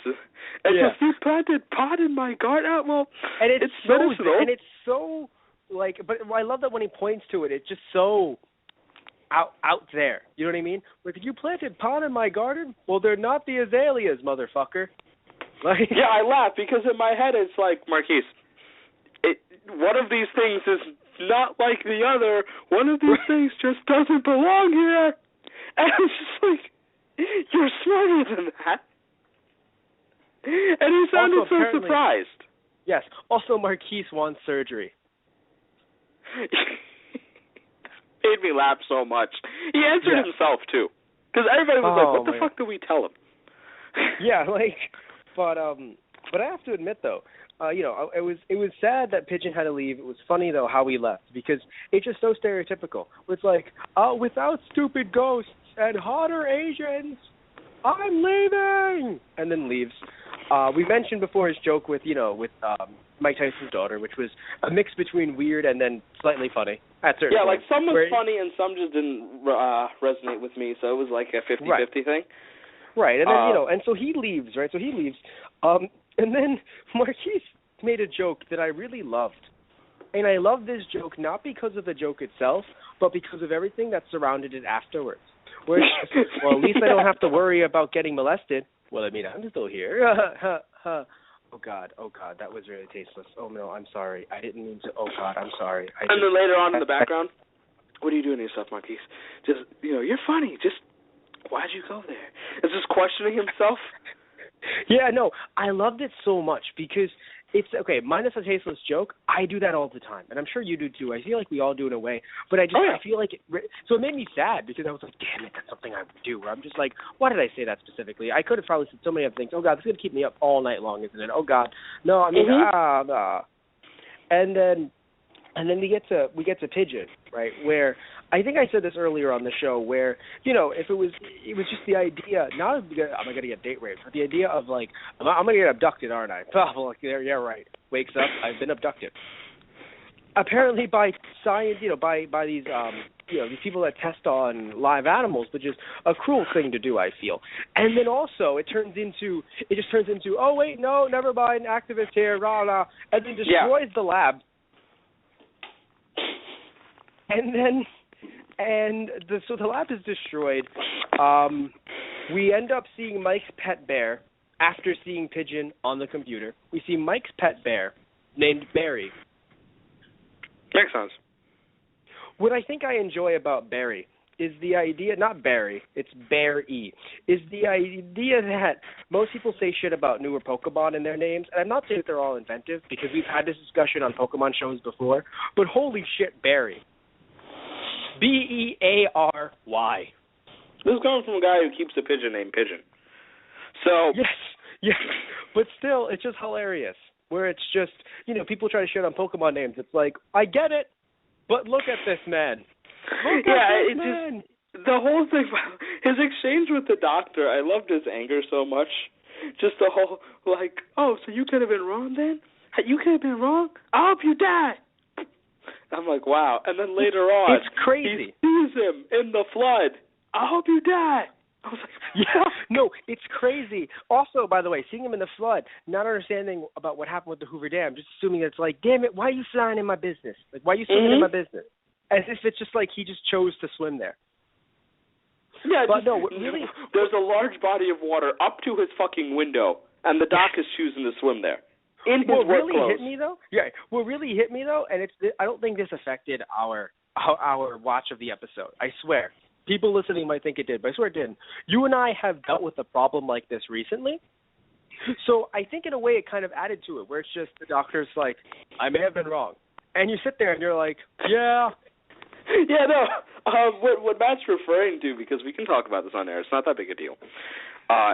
And just, you planted pot in my garden? Well, and it's so, medicinal. And it's so, like, but I love that when he points to it, it's just so out there. You know what I mean? Like, you planted pot in my garden? Well, they're not the azaleas, motherfucker. Like, yeah, I laugh because in my head it's like, Marquise, one of these things is not like the other. One of these things just doesn't belong here. And it's just like, you're smarter than that. And he sounded so surprised. Yes. Also, Marquise wants surgery. Made me laugh so much. He answered himself, too. Because everybody was like, what the fuck do we tell him? Yeah, like, but I have to admit, though, it was sad that Pigeon had to leave. It was funny, though, how he left, because it's just so stereotypical. It's like, without stupid ghosts and hotter Asians, I'm leaving! And then leaves. We mentioned before his joke with Mike Tyson's daughter, which was a mix between weird and then slightly funny. At certain like points, some was funny and some just didn't resonate with me, so it was like a 50-50 thing. Right, and then, and so he leaves, right? So he leaves. And then Marquise made a joke that I really loved. And I love this joke not because of the joke itself, but because of everything that surrounded it afterwards. Where it's just, well, at least I don't have to worry about getting molested. Well, I mean, I'm still here. Oh, God, that was really tasteless. Oh, no, I'm sorry. I didn't mean to. Oh, God, I'm sorry. And then later on in the background, what are you doing to yourself, Marquise? Just, you're funny. Just, why'd you go there? Is just questioning himself? Yeah, no, I loved it so much because it's, okay, minus a tasteless joke, I do that all the time. And I'm sure you do, too. I feel like we all do in a way. But I feel like so it made me sad because I was like, damn it, that's something I would do. Where I'm just like, why did I say that specifically? I could have probably said so many other things. Oh, God, this is going to keep me up all night long, isn't it? Oh, God. No, I mean, And then we get to Pigeon, right, where I think I said this earlier on the show where, if it was just the idea, not am I going to get date raped, but the idea of like, I'm going to get abducted, aren't I? Oh, like, yeah, right. Wakes up, I've been abducted. Apparently by science, by these, these people that test on live animals, which is a cruel thing to do, I feel. And then also it just turns into, oh, wait, no, never mind, activist here, rah, rah, and then destroys the lab. So the lab is destroyed. We end up seeing Mike's pet bear after seeing Pigeon on the computer. We see Mike's pet bear named Barry. Makes sense. What I think I enjoy about Barry is the idea, not Barry, it's Bear-E, is the idea that most people say shit about newer Pokemon in their names, and I'm not saying that they're all inventive, because we've had this discussion on Pokemon shows before, but holy shit, Barry. Beary. This is coming from a guy who keeps a pigeon named Pigeon. So yes, but still, it's just hilarious. Where it's just, people try to shit on Pokemon names. It's like, I get it, but look at this man. Look at this man. Just, the whole thing, his exchange with the doctor, I loved his anger so much. Just the whole, like, oh, so you could have been wrong then? You could have been wrong? I hope you die. I'm like, wow. And then later on, it's crazy. He sees him in the flood. I hope you die. I was like, yeah, no, it's crazy. Also, by the way, seeing him in the flood, not understanding about what happened with the Hoover Dam, just assuming it's like, damn it, why are you signing in my business? Like, why are you swimming in my business? As if it's just like he just chose to swim there. Yeah, but no, really, there's a large body of water up to his fucking window, and the doc is choosing to swim there. In his work really clothes. Hit me though? Yeah, what really hit me though, and I don't think this affected our watch of the episode. I swear. People listening might think it did, but I swear it didn't. You and I have dealt with a problem like this recently. So I think in a way it kind of added to it, where it's just the doctor's like, I may have been wrong. And you sit there and you're like, yeah, Yeah, no. What Matt's referring to, because we can talk about this on air, it's not that big a deal,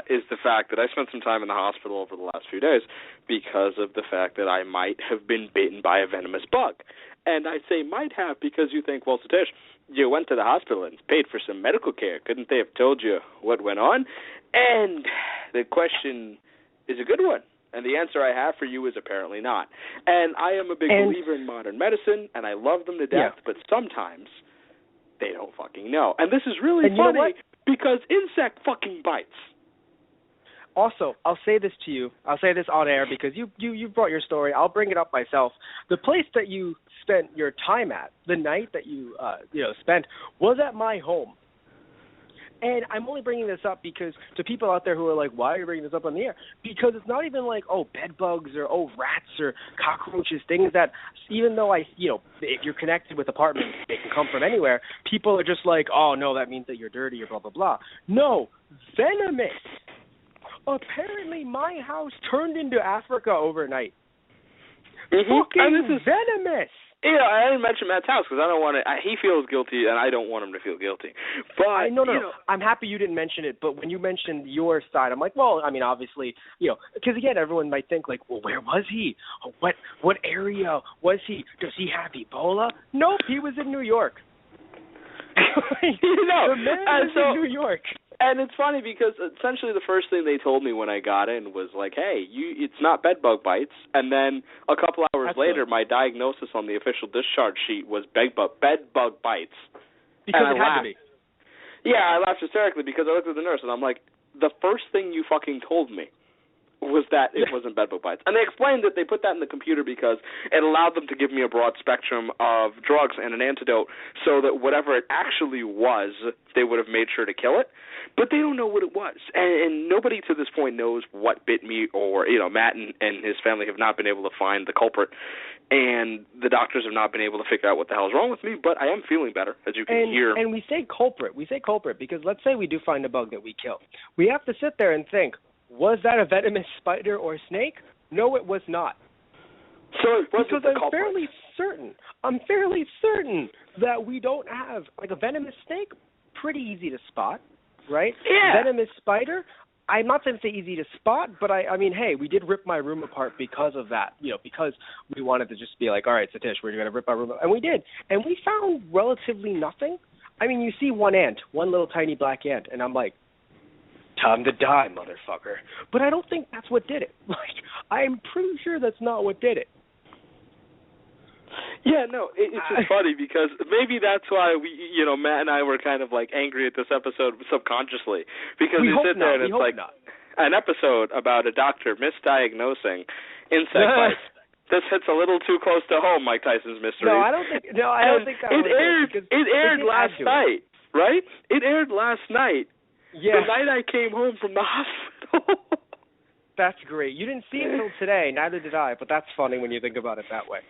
is the fact that I spent some time in the hospital over the last few days because of the fact that I might have been bitten by a venomous bug. And I say might have because you think, well, Satish, you went to the hospital and paid for some medical care. Couldn't they have told you what went on? And the question is a good one. And the answer I have for you is apparently not. And I am a big believer in modern medicine, and I love them to death, but sometimes they don't fucking know. And this is really funny because insect fucking bites. Also, I'll say this to you. I'll say this on air because you brought your story. I'll bring it up myself. The place that you spent your time at, the night that you spent, was at my home. And I'm only bringing this up because to people out there who are like, why are you bringing this up on the air? Because it's not even like, bed bugs or, rats or cockroaches, things that even though if you're connected with apartments, they can come from anywhere, people are just like, oh, no, that means that you're dirty or blah, blah, blah. No, venomous. Apparently my house turned into Africa overnight. Fucking venomous. Yeah, I didn't mention Matt's house because I don't want to. He feels guilty, and I don't want him to feel guilty. But no. I'm happy you didn't mention it. But when you mentioned your side, I'm like, well, I mean, obviously, because again, everyone might think like, well, where was he? What area was he? Does he have Ebola? Nope, he was in New York. The man was in New York. And it's funny because essentially the first thing they told me when I got in was like, hey, it's not bed bug bites. And then a couple hours later, my diagnosis on the official discharge sheet was bed bug bites. Because it had to be. Yeah, I laughed hysterically because I looked at the nurse and I'm like, the first thing you fucking told me was that it wasn't bed bug bites. And they explained that they put that in the computer because it allowed them to give me a broad spectrum of drugs and an antidote so that whatever it actually was, they would have made sure to kill it. But they don't know what it was. And nobody to this point knows what bit me or, Matt and his family have not been able to find the culprit. And the doctors have not been able to figure out what the hell is wrong with me, but I am feeling better, as you can hear. And we say culprit. We say culprit because let's say we do find a bug that we kill. We have to sit there and think, was that a venomous spider or snake? No, it was not. So it wasn't the culprit. I'm fairly certain that we don't have, like a venomous snake, pretty easy to spot, right? Yeah. Venomous spider, I'm not saying it's easy to spot, but I mean, hey, we did rip my room apart because of that, because we wanted to just be like, all right, Satish, we're going to rip our room apart. And we did. And we found relatively nothing. I mean, you see one little tiny black ant, and I'm like, time to die, motherfucker. But I don't think that's what did it. Like, I'm pretty sure that's not what did it. Yeah, no, it's just funny because maybe that's why we, Matt and I were kind of like angry at this episode subconsciously because we sit there and it's like an episode about a doctor misdiagnosing insect bites. This hits a little too close to home, Mike Tyson's mystery. No, I don't think that it aired last night, right? It aired last night. Yeah. The night I came home from the hospital. That's great. You didn't see it until today. Neither did I, but that's funny when you think about it that way.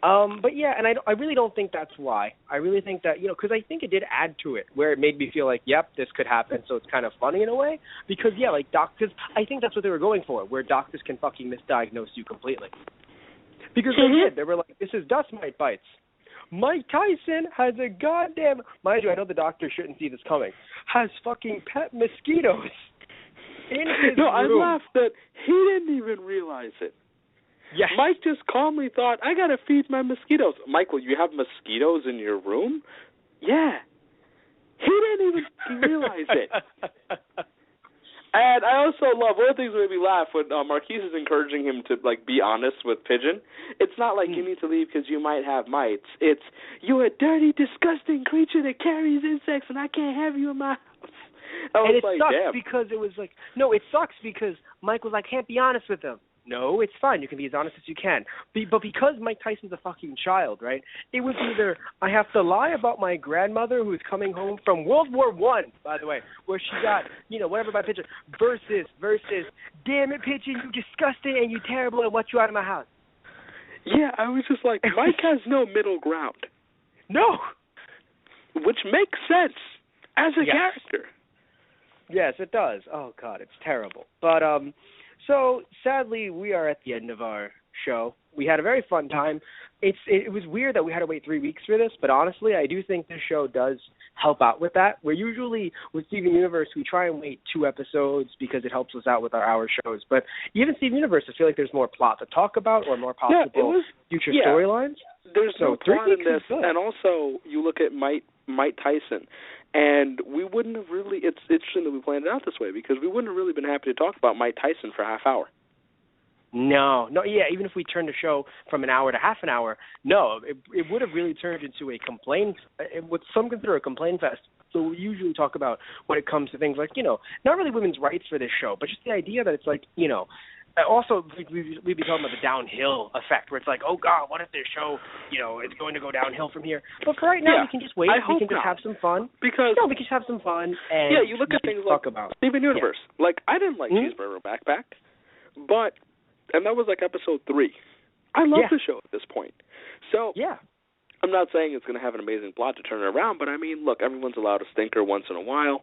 But yeah, and I really don't think that's why. I really think that, because I think it did add to it, where it made me feel like, yep, this could happen, so it's kind of funny in a way. Because, yeah, like doctors, I think that's what they were going for, where doctors can fucking misdiagnose you completely. Because they did. They were like, this is dust mite bites. Mike Tyson has a goddamn, mind you, I know the doctor shouldn't see this coming, has fucking pet mosquitoes in his room. I laughed that he didn't even realize it. Yes. Mike just calmly thought, I got to feed my mosquitoes. Michael, you have mosquitoes in your room? Yeah. He didn't even realize it. And I also love, one of the things that made me laugh when Marquise is encouraging him to, be honest with Pigeon. It's not like you need to leave because you might have mites. It's, you're a dirty, disgusting creature that carries insects, and I can't have you in my house. And it sucks because it was like, no, it sucks because Mike was like, I can't be honest with them. No, it's fine. You can be as honest as you can. But because Mike Tyson's a fucking child, right, it was either I have to lie about my grandmother who's coming home from World War I, by the way, where she got, whatever by Pigeon, versus, damn it, Pigeon, you disgusting and you terrible and want you out of my house. Yeah, I was just like, Mike has no middle ground. No. Which makes sense as a character. Yes, it does. Oh, God, it's terrible. But, so, sadly, we are at the end of our show. We had a very fun time. It was weird that we had to wait 3 weeks for this, but honestly, I do think this show does help out with that. We're usually, with Steven Universe, we try and wait 2 episodes because it helps us out with our hour shows. But even Steven Universe, I feel like there's more plot to talk about or more possible future storylines. There's no plot in this, and also you look at Mike Tyson, and we wouldn't have really. It's interesting that we planned it out this way because we wouldn't have really been happy to talk about Mike Tyson for a half hour. No, even if we turned the show from an hour to half an hour, no, it would have really turned into a what some consider a complaint fest. So we usually talk about when it comes to things like, not really women's rights for this show, but just the idea that it's like, also we'd be talking about the downhill effect where it's like, oh God, what if this show, it's going to go downhill from here? But for right now, we can just wait. We can just have some fun. We can just have some fun. And you look at things like Steven Universe. Yeah. Like, I didn't like Cheeseburger Backpack, and that was like episode 3. I love the show at this point. So I'm not saying it's going to have an amazing plot to turn it around, but I mean, look, everyone's allowed a stinker once in a while,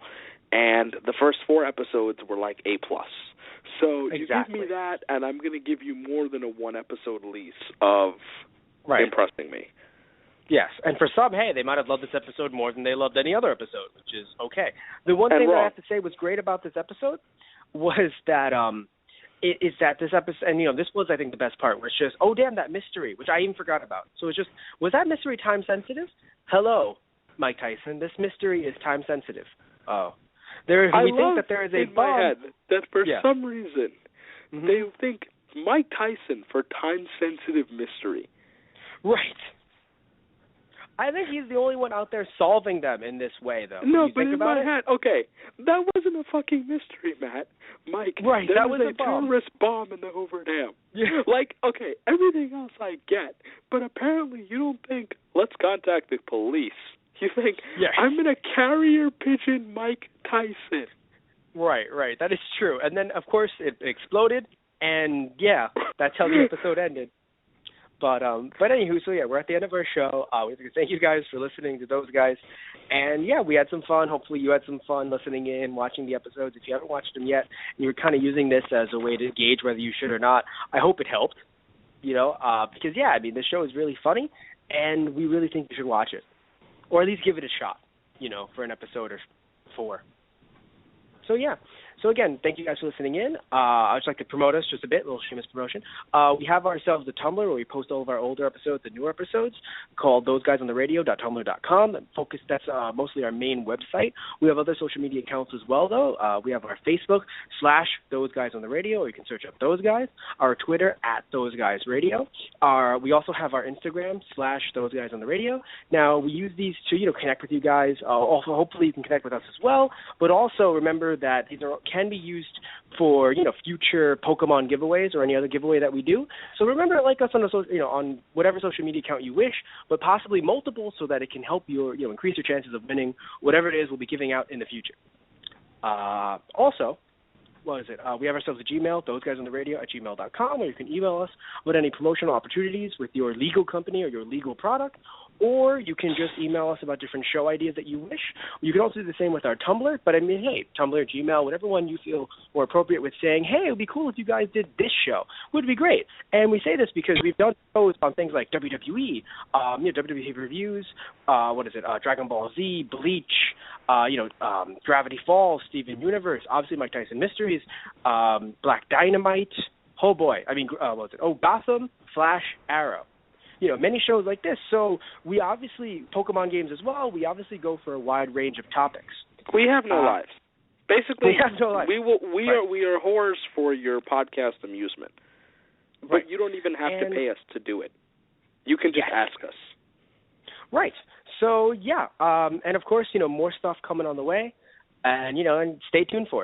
and the first 4 episodes were like A+. So you give me that, and I'm going to give you more than a 1-episode lease of impressing me. Yes, and for some, hey, they might have loved this episode more than they loved any other episode, which is okay. The one thing that I have to say was great about this episode was that is that this episode, and this was, I think, the best part, where it's just, oh damn, that mystery, which I even forgot about. So it's just, was that mystery time sensitive? Hello, Mike Tyson, this mystery is time sensitive. Oh, we think that there is a bomb. My head that for some reason they think Mike Tyson for time sensitive mystery. Right. I think he's the only one out there solving them in this way, though. No, but in my head, okay, that wasn't a fucking mystery, Matt. Mike, there was a terrorist bomb in the Hoover Dam. Yeah. Like, okay, everything else I get, but apparently you don't think, let's contact the police. You think, I'm going to carrier pigeon Mike Tyson. Right. That is true. And then, of course, it exploded, and, that's how the episode ended. But anywho, so we're at the end of our show. We have to thank you guys for listening to those guys. And we had some fun. Hopefully you had some fun listening in, watching the episodes. If you haven't watched them yet, and you're kind of using this as a way to gauge whether you should or not, I hope it helped, because this show is really funny, and we really think you should watch it. Or at least give it a shot, for an episode or 4. So again, thank you guys for listening in. I'd just like to promote us just a bit, a little shameless promotion. We have ourselves a Tumblr where we post all of our older episodes and newer episodes called thoseguysonthe.radio.tumblr.com. That's mostly our main website. We have other social media accounts as well, though. We have our Facebook /ThoseGuysOnTheRadio, or you can search up Those Guys. Our Twitter @ThoseGuysRadio. We also have our Instagram /ThoseGuysOnTheRadio. Now, we use these to, connect with you guys. Also, hopefully you can connect with us as well. But also remember that these can be used for future Pokemon giveaways or any other giveaway that we do. So remember to like us on on whatever social media account you wish, but possibly multiple, so that it can help you increase your chances of winning whatever it is we'll be giving out in the future. Also, we have ourselves a Gmail, thoseguysonthe.radio@gmail.com, where you can email us with any promotional opportunities with your legal company or your legal product. Or you can just email us about different show ideas that you wish. You can also do the same with our Tumblr. But hey, Tumblr, Gmail, whatever one you feel more appropriate with, saying, hey, it would be cool if you guys did this show. Would be great. And we say this because we've done shows on things like WWE, WWE reviews, Dragon Ball Z, Bleach, Gravity Falls, Steven Universe, obviously Mike Tyson Mysteries, Black Dynamite. Oh boy, Gotham, Flash, Arrow. Many shows like this. So we obviously, Pokemon games as well, we obviously go for a wide range of topics. We have no lives. Basically, we have no lives. We are whores for your podcast amusement. But you don't even have to pay us to do it. You can just ask us. Right. So, and of course, more stuff coming on the way. And, and stay tuned for it.